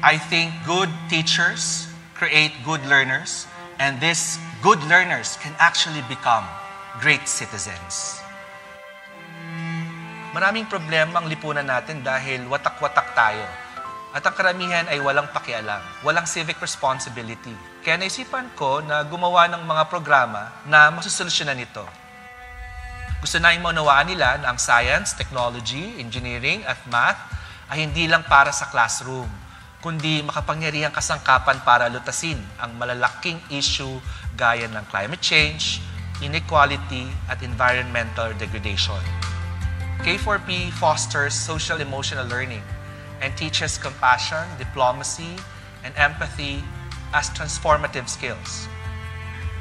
I think good teachers create good learners, and these good learners can actually become great citizens. Maraming problema ang lipunan natin dahil watak-watak tayo. At ang karamihan ay walang pakialam, walang civic responsibility. Kaya naisipan ko na gumawa ng mga programa na masusolusyonan ito. Gusto naing maunawaan nila na ang science, technology, engineering at math ay hindi lang para sa classroom, kundi makapangyarihang kasangkapan para lutasin ang malalaking issue gaya ng climate change, inequality at environmental degradation. K4P fosters social-emotional learning and teaches compassion, diplomacy, and empathy as transformative skills.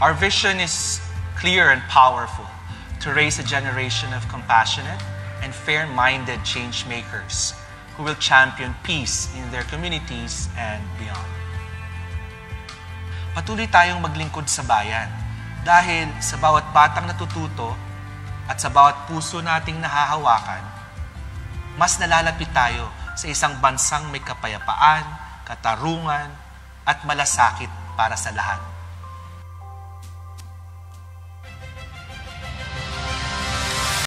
Our vision is clear and powerful: to raise a generation of compassionate and fair-minded change makers who will champion peace in their communities and beyond. Patuloy tayong maglingkod sa bayan dahil sa bawat batang natututo at sa bawat puso nating nahahawakan, mas nalalapit tayo sa isang bansang may kapayapaan, katarungan, at malasakit para sa lahat.